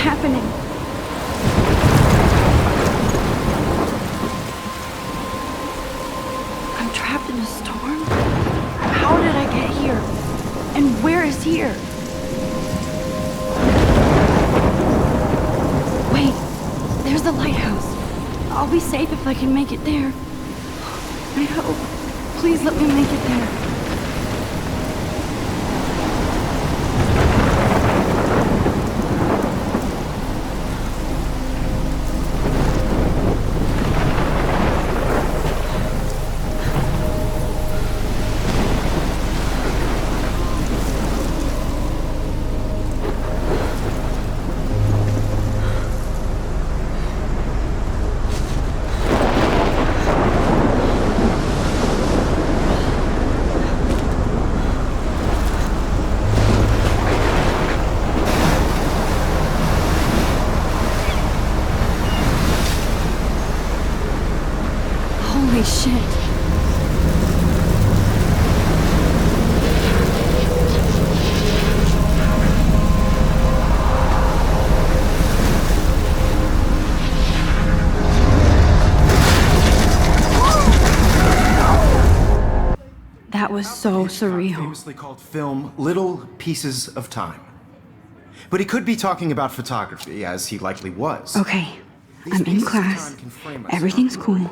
happening? I'm trapped in a storm? How did I get here? And where is here? Wait, there's the lighthouse. I'll be safe if I can make it there. I hope. Please let me make it there. Holy shit. That was so surreal. Famously called film Little Pieces of Time. But he could be talking about photography, as he likely was. Okay, I'm in class. Everything's cool.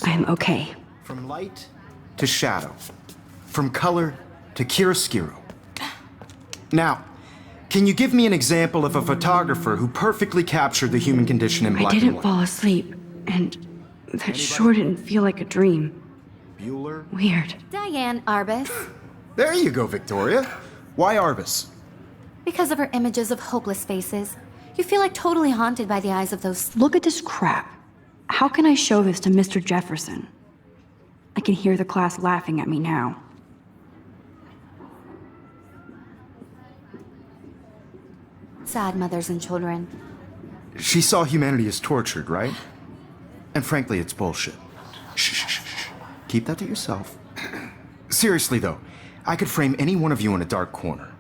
I'm okay. From light to shadow. From color to chiaroscuro. Now, can you give me an example of a photographer who perfectly captured the human condition in black and white? I didn't fall asleep, and that sure didn't feel like a dream. Bueller? Weird. Diane Arbus. There you go, Victoria. Why Arbus? Because of her images of hopeless faces. You feel like totally haunted by the eyes of those... Look at this crap. How can I show this to Mr. Jefferson? I can hear the class laughing at me now. Sad mothers and children. She saw humanity as tortured, right? And frankly, it's bullshit. Shh, shh, shh, shh. Keep that to yourself. Seriously, though, I could frame any one of you in a dark corner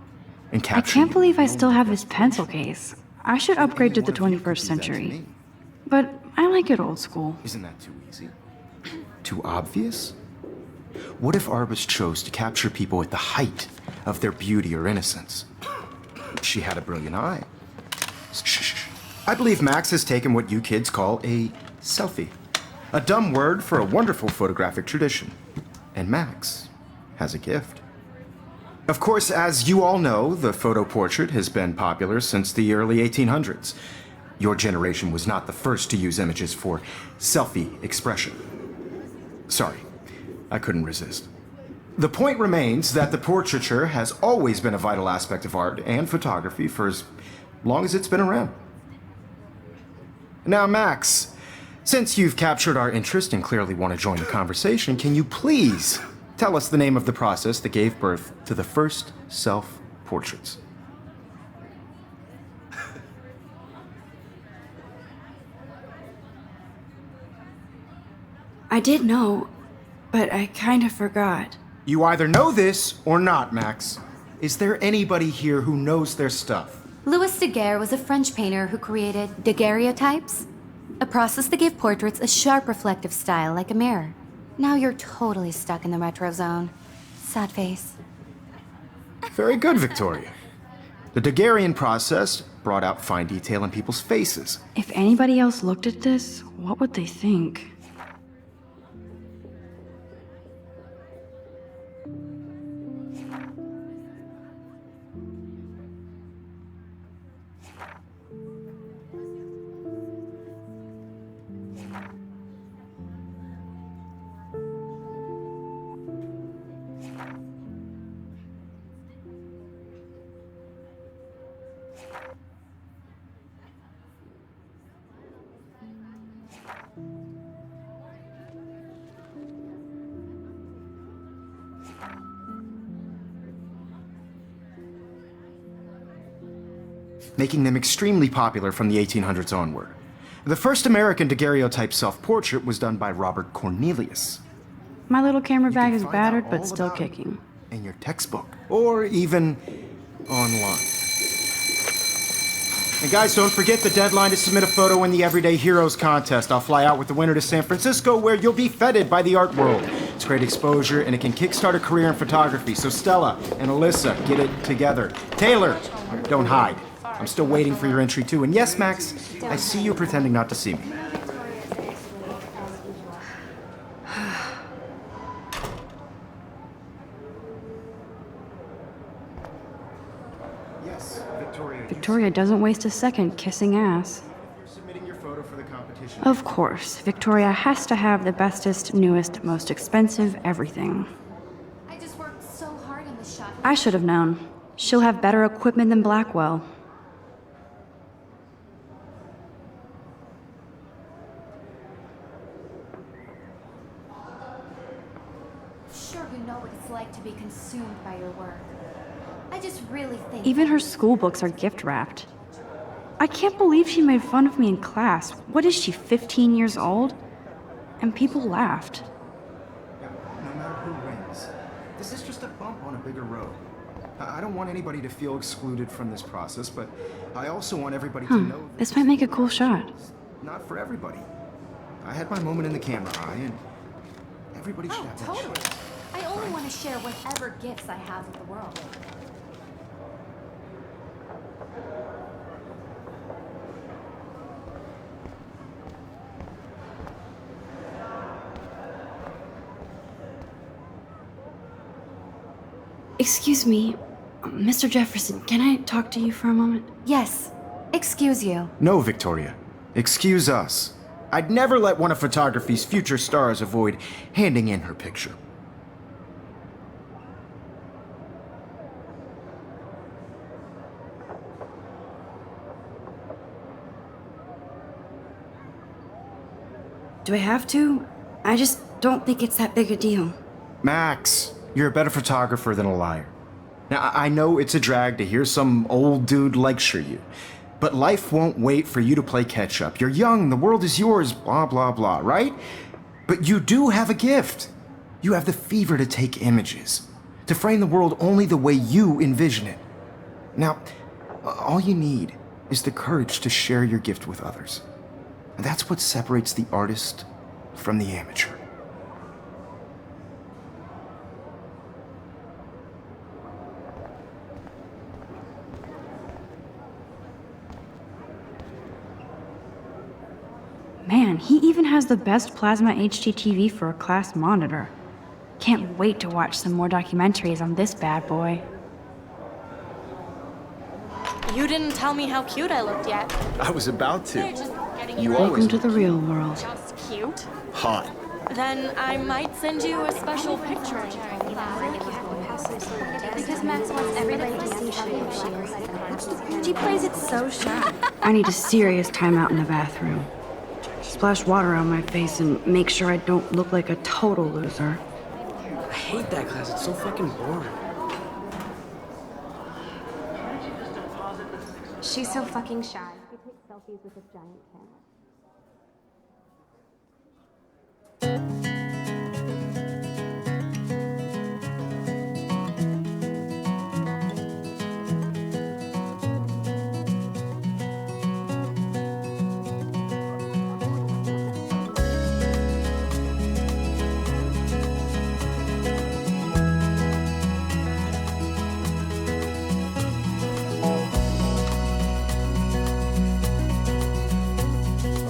and capture I can't you. believe I still have this pencil case. I should upgrade to the 21st century. But I like it old school. Isn't that too easy? Too obvious? What if Arbus chose to capture people at the height of their beauty or innocence? She had a brilliant eye. Shh. I believe Max has taken what you kids call a selfie. A dumb word for a wonderful photographic tradition. And Max has a gift. Of course, as you all know, the photo portrait has been popular since the early 1800s. Your generation was not the first to use images for selfie expression. Sorry, I couldn't resist. The point remains that the portraiture has always been a vital aspect of art and photography for as long as it's been around. Now, Max, since you've captured our interest and clearly want to join the conversation, can you please tell us the name of the process that gave birth to the first self-portraits? I did know, but I kind of forgot. You either know this or not, Max. Is there anybody here who knows their stuff? Louis Daguerre was a French painter who created daguerreotypes, a process that gave portraits a sharp reflective style like a mirror. Now you're totally stuck in the retro zone. Sad face. Very good, Victoria. The Daguerrean process brought out fine detail in people's faces. If anybody else looked at this, what would they think? Making them extremely popular from the 1800s onward. The first American daguerreotype self-portrait was done by Robert Cornelius. My little camera bag is find battered, out but all still about it. kicking. In your textbook, or even online. And guys, don't forget the deadline to submit a photo in the Everyday Heroes contest. I'll fly out with the winner to San Francisco, where you'll be feted by the art world. It's great exposure, and it can kickstart a career in photography. So Stella and Alyssa, get it together. Taylor, don't hide. I'm still waiting for your entry too. And yes, Max, I see you pretending not to see me. Yes, Victoria. Victoria doesn't waste a second kissing ass. You're submitting your photo for the competition. Of course, Victoria has to have the bestest, newest, most expensive everything. I just worked so hard on this shot. I should have known. She'll have better equipment than Blackwell. Sure, you know what it's like to be consumed by your work. I just really think... Even her school books are gift wrapped. I can't believe she made fun of me in class. What is she, 15 years old? And people laughed. No matter who wins, this is just a bump on a bigger road. I don't want anybody to feel excluded from this process, but I also want everybody to know that This might make a cool shot. it's not for everybody. I had my moment in the camera eye, and everybody should Oh, have that totally. chance. I only want to share whatever gifts I have with the world. Excuse me, Mr. Jefferson, can I talk to you for a moment? Yes. Excuse you. No, Victoria. Excuse us. I'd never let one of photography's future stars avoid handing in her picture. Do I have to? I just don't think it's that big a deal. Max, you're a better photographer than a liar. Now, I know it's a drag to hear some old dude lecture you, but life won't wait for you to play catch up. You're young, the world is yours, blah, blah, blah, right? But you do have a gift. You have the fever to take images, to frame the world only the way you envision it. Now, all you need is the courage to share your gift with others. And that's what separates the artist from the amateur. Man, he even has the best plasma HDTV for a class monitor. Can't wait to watch some more documentaries on this bad boy. You didn't tell me how cute I looked yet. I was about They're to. just getting You you always Welcome to the real world. just cute. Hot. Then I might send you a special picture. Because Max wants everybody to see how cute she is. She plays it so shy. I need a serious timeout in the bathroom. Splash water on my face and make sure I don't look like a total loser. I hate that class. It's so fucking boring. She's so fucking shy. She takes selfies with this giant camera.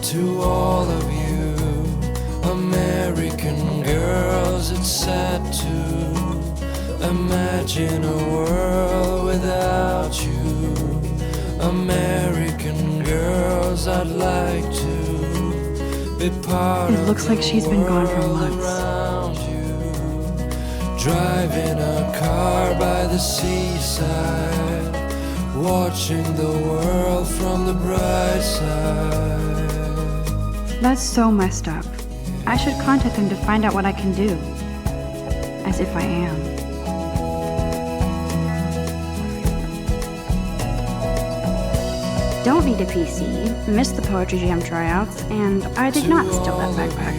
To all of you American girls, it's sad to imagine a world without you. American girls, I'd like to be part It of looks like the she's been gone for world months. around you. Driving a car by the seaside, watching the world from the bright side. That's so messed up. I should contact them to find out what I can do. As if I am. Don't need a PC, missed the Poetry Jam tryouts, and I did not steal that backpack.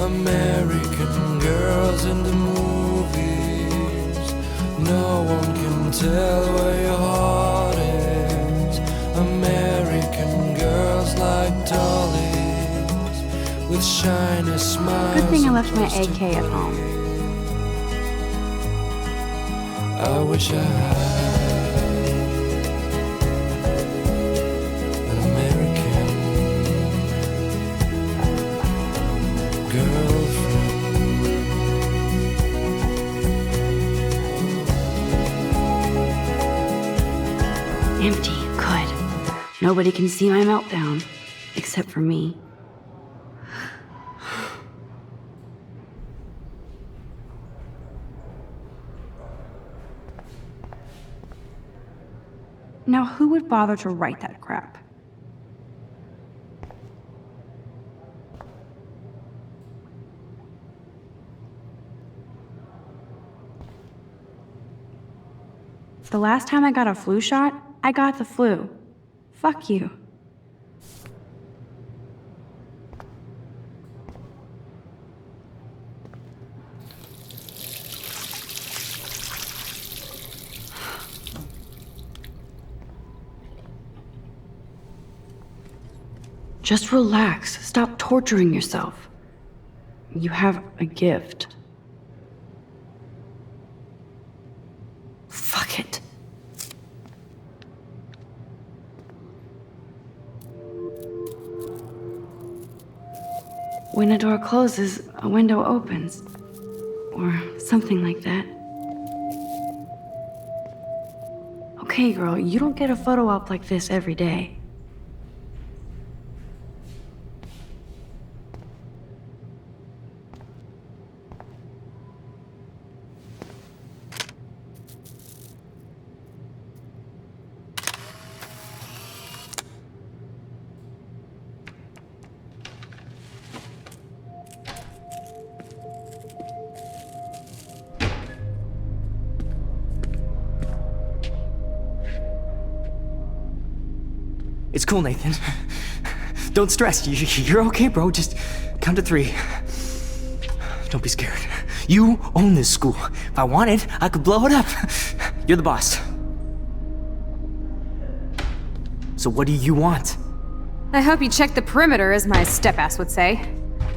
American girls in the movies, no one can tell where your heart is. American girls like dollies with shiny smiles. Good thing I left my and AK at home. I wish I had an American girlfriend. Empty. Good. Nobody can see my meltdown. Except for me. Now, who would bother to write that crap? The last time I got a flu shot, I got the flu. Fuck you. Just relax. Stop torturing yourself. You have a gift. Fuck it. When a door closes, a window opens. Or something like that. Okay, girl, you don't get a photo op like this every day. It's cool, Nathan. Don't stress. You're okay, bro. Just count to 3. Don't be scared. You own this school. If I wanted, I could blow it up. You're the boss. So what do you want? I hope you checked the perimeter, as my step-ass would say.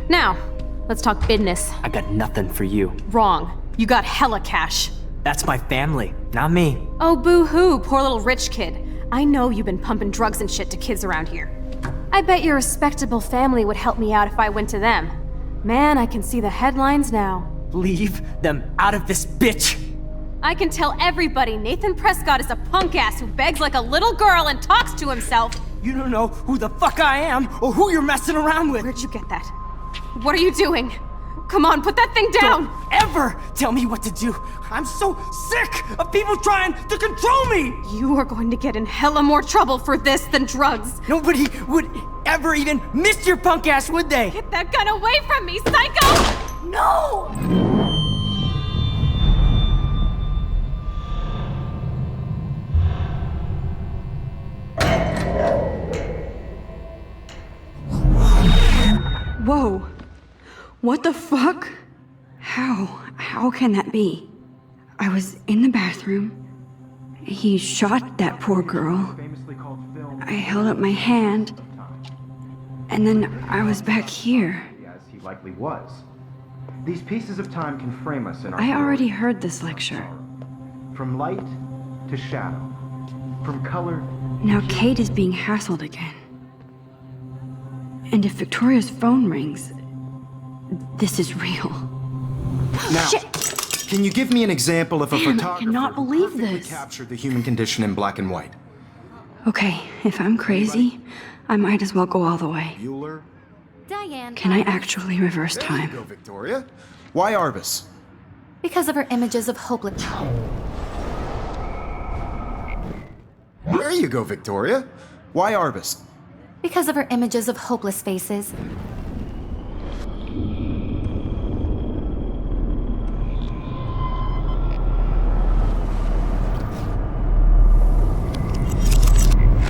Now, let's talk business. I got nothing for you. Wrong. You got hella cash. That's my family, not me. Oh, boo-hoo, poor little rich kid. I know you've been pumping drugs and shit to kids around here. I bet your respectable family would help me out if I went to them. Man, I can see the headlines now. Leave them out of this bitch! I can tell everybody Nathan Prescott is a punk ass who begs like a little girl and talks to himself. You don't know who the fuck I am or who you're messing around with. Where'd you get that? What are you doing? Come on, put that thing down! Don't ever tell me what to do. I'm so sick of people trying to control me! You are going to get in hella more trouble for this than drugs. Nobody would ever even miss your punk ass, would they? Get that gun away from me, psycho! No! Whoa. What the fuck? How can that be? I was in the bathroom. He shot that poor girl. I held up my hand. And then I was back here. As he likely was. These pieces of time can frame us in our I already stories. heard this lecture. From light to shadow. From color. Now Kate is being hassled again. And if Victoria's phone rings, this is real. Now, Shit! can you give me an example of a Damn, I photographer cannot who believe perfectly this. captured the human condition in black and white? Okay, if I'm crazy, I might as well go all the way. Bueller? Diane. Can I actually reverse There you time? go, Victoria. Why Arbus? Because of her images of hopeless. There you go, Victoria. Why Arbus? Because of her images of hopeless faces.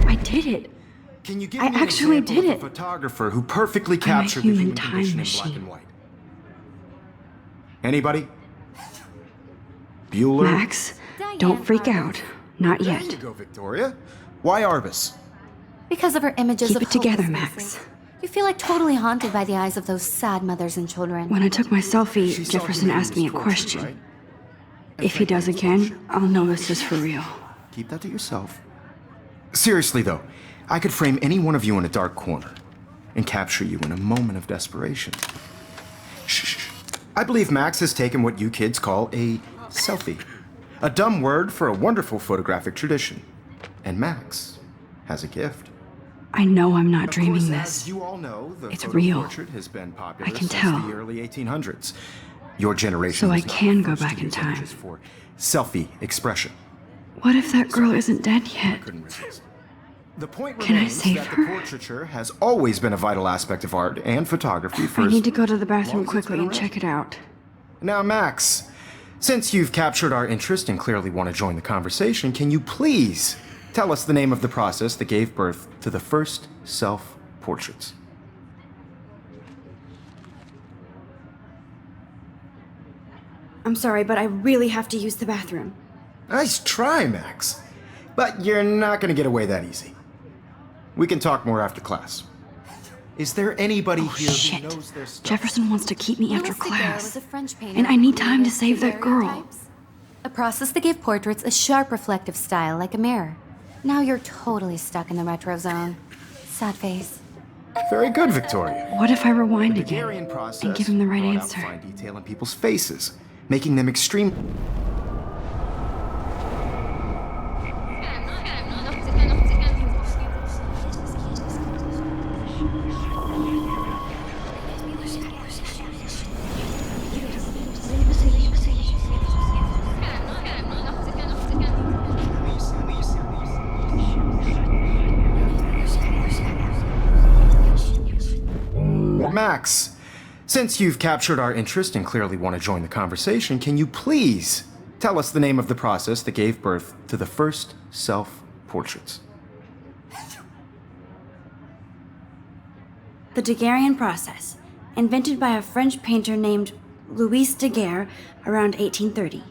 I did it. Can you give I me an actually example did of it. a photographer who perfectly a captured the human human time condition in machine. black and white? Anybody? Bueller? Max, don't freak out. Not There you yet. go, Victoria. Why Arbus? Because of her images Keep of it together, hopeless Max. faces. You feel like totally haunted by the eyes of those sad mothers and children. When I took my selfie, She saw Jefferson humanity asked me a as torture, question. right? If he does again, I'll know this is for real. Keep that to yourself. Seriously, though, I could frame any one of you in a dark corner and capture you in a moment of desperation. Shh. I believe Max has taken what you kids call a selfie. A dumb word for a wonderful photographic tradition. And Max has a gift. I know I'm not Of dreaming course, this. as you all know, the It's photo real. portrait has been popular I can since tell. the early 1800s. Your generation So I was not can the go first to back in use time. images for selfie expression. What if that girl isn't dead yet? Couldn't resist. The point Can I remains save that her? the portraiture has always been a vital aspect of art and photography for I as need to go to the long bathroom as it's quickly been and around. check it out. Now, Max, since you've captured our interest and clearly want to join the conversation, can you please tell us the name of the process that gave birth to the first self-portraits? I'm sorry, but I really have to use the bathroom. Nice try, Max. But you're not going to get away that easy. We can talk more after class. Is there anybody here Shit. who knows their stuff? Jefferson wants to keep me after Louis Daguerre was class. a French painter And I who need time to created save that girl. daguerreotypes, a process that gave portraits a sharp reflective style like a mirror. Now you're totally stuck in the retro zone. Sad face. Very good, Victoria. What if I rewind The again Daguerrean process and give him the right brought out answer? fine detail in people's faces, making them extreme. Max, since you've captured our interest and clearly want to join the conversation, can you please tell us the name of the process that gave birth to the first self-portraits? The Daguerrean process, invented by a French painter named Louis Daguerre around 1830.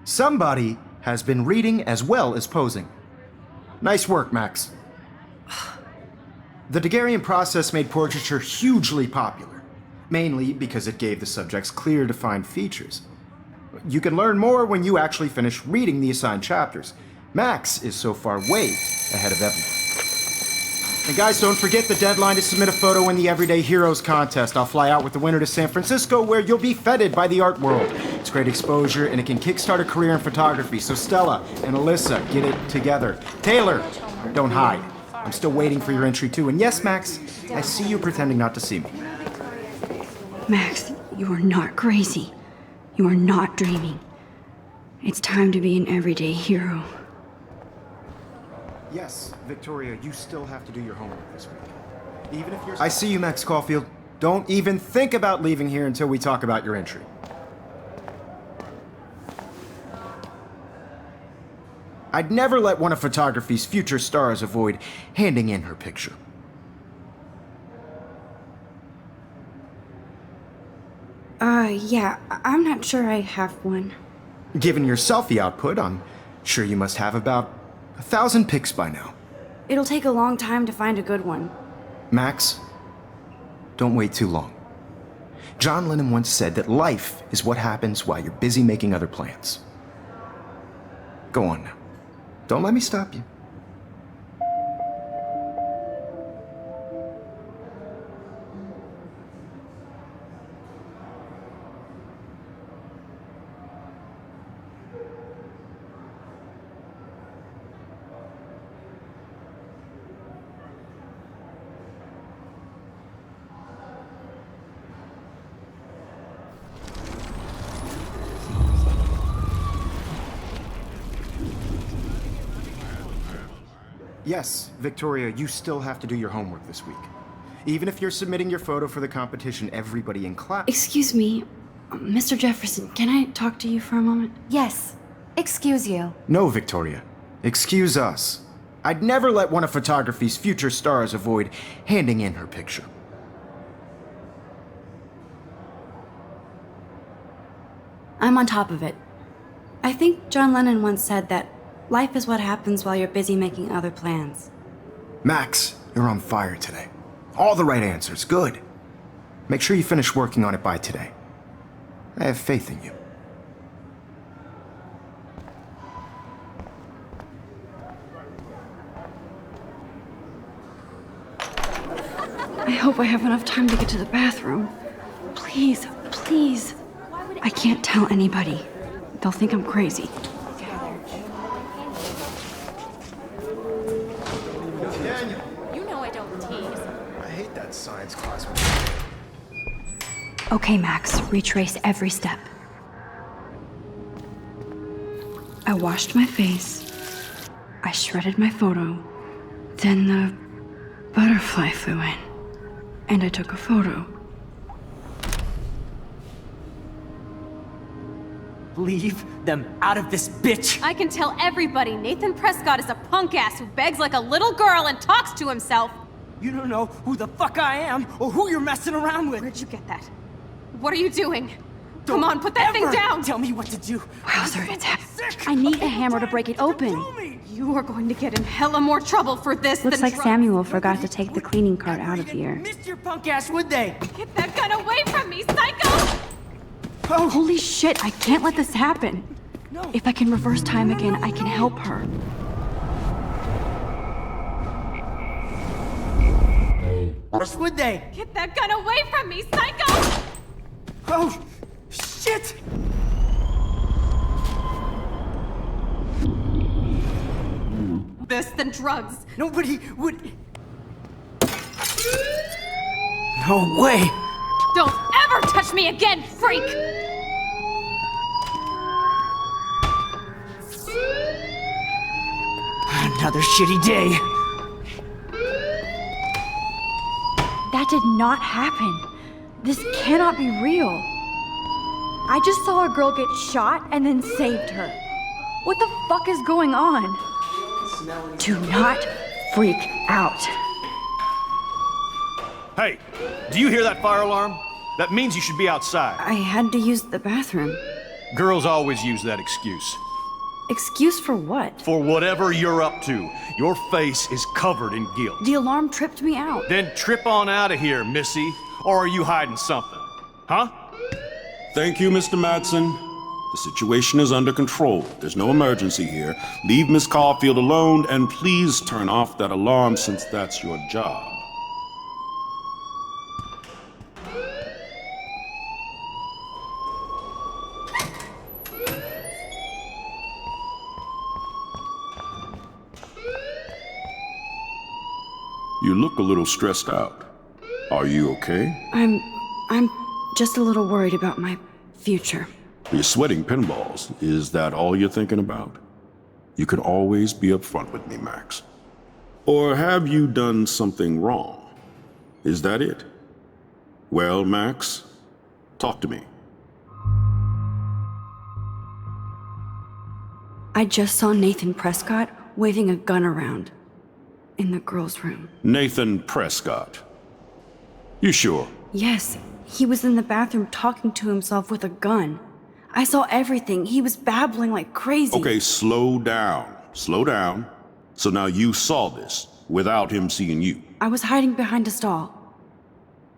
Somebody has been reading as well as posing. Nice work, Max. The Daguerrean process made portraiture hugely popular, mainly because it gave the subjects clear, defined features. You can learn more when you actually finish reading the assigned chapters. Max is so far way ahead of everyone. And guys, don't forget the deadline to submit a photo in the Everyday Heroes contest. I'll fly out with the winner to San Francisco, where you'll be feted by the art world. It's great exposure, and it can kickstart a career in photography. So Stella and Alyssa, get it together. Taylor, don't hide. I'm still waiting for your entry too. And yes, Max, I see you pretending not to see me. Max, you are not crazy. You are not dreaming. It's time to be an everyday hero. Yes, Victoria, you still have to do your homework this week. Even if you're... I see you, Max Caulfield. Don't even think about leaving here until we talk about your entry. I'd never let one of photography's future stars avoid handing in her picture. Yeah, I'm not sure I have one. Given your selfie output, I'm sure you must have about 1,000 pics by now. It'll take a long time to find a good one. Max, don't wait too long. John Lennon once said that life is what happens while you're busy making other plans. Go on now. Don't let me stop you. Yes, Victoria, you still have to do your homework this week. Even if you're submitting your photo for the competition, everybody in class... Excuse me, Mr. Jefferson, can I talk to you for a moment? Yes. Excuse you. No, Victoria. Excuse us. I'd never let one of photography's future stars avoid handing in her picture. I'm on top of it. I think John Lennon once said that life is what happens while you're busy making other plans. Max, You're on fire today. All the right answers, good. Make sure you finish working on it by today. I have faith in you. I hope I have enough time to get to the bathroom. Please, please. I can't tell anybody. They'll think I'm crazy. Daniel! You know I don't tease. I hate that science class. Okay, Max, retrace every step. I washed my face. I shredded my photo. Then the butterfly flew in. And I took a photo. Leave them out of this bitch! I can tell everybody Nathan Prescott is a punk ass who begs like a little girl and talks to himself. You don't know who the fuck I am or who you're messing around with. Where'd you get that? What are you doing? Come on, put that thing Ever down! Tell me what to do. Wowzer, it's Sick. I need a hammer to break it open. Control me. You are going to get in hella more trouble for this Looks than like drugs. Samuel forgot to take the cleaning cart out of here. Missed your punk ass, would they? Get that gun away from me, psycho! Oh, Holy shit, I can't let this happen. no. If I can reverse time again, I can help her. Would they? Get that gun away from me, psycho! Oh, shit! This than drugs. Nobody would. No way! Don't ever touch me again, freak! Another shitty day. That did not happen. This cannot be real. I just saw a girl get shot and then saved her. What the fuck is going on? Do not freak out. Hey, do you hear that fire alarm? That means you should be outside. I had to use the bathroom. Girls always use that excuse. Excuse for what? For whatever you're up to, your face is covered in guilt. The alarm tripped me out. Then trip on out of here, Missy. Or are you hiding something? Huh? Thank you, Mr. Madsen. The situation is under control. There's no emergency here. Leave Miss Caulfield alone, and please turn off that alarm since that's your job. You look a little stressed out. Are you okay? I'm just a little worried about my future. You're sweating pinballs. Is that all you're thinking about? You can always be upfront with me, Max. Or have you done something wrong? Is that it? Well, Max, talk to me. I just saw Nathan Prescott waving a gun around in the girls' room. Nathan Prescott. You sure? Yes, he was in the bathroom talking to himself with a gun. I saw everything. He was babbling like crazy. Okay, slow down. Slow down. So now you saw this without him seeing you. I was hiding behind a stall.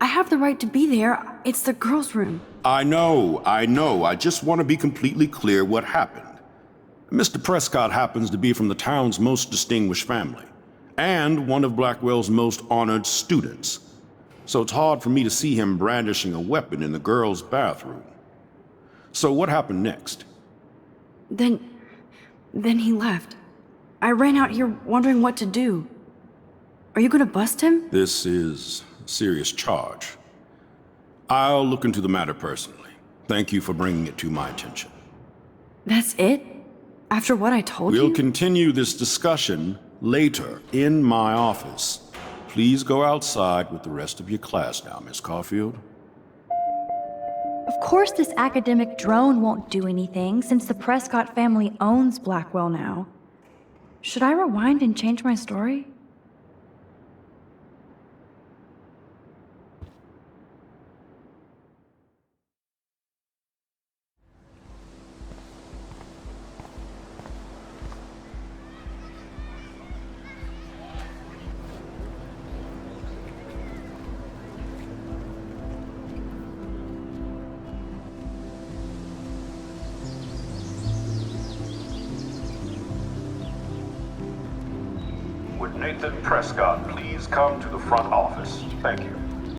I have the right to be there. It's the girls' room. I know. I just want to be completely clear what happened. Mr. Prescott happens to be from the town's most distinguished family, and one of Blackwell's most honored students. So it's hard for me to see him brandishing a weapon in the girls' bathroom. So what happened next? Then he left. I ran out here wondering what to do. Are you gonna bust him? This is a serious charge. I'll look into the matter personally. Thank you for bringing it to my attention. That's it? After what I told We'll you? continue this discussion later in my office. Please go outside with the rest of your class now, Miss Caulfield. Of course this academic drone won't do anything since the Prescott family owns Blackwell now. Should I rewind and change my story? Nathan Prescott, please come to the front office. Thank you.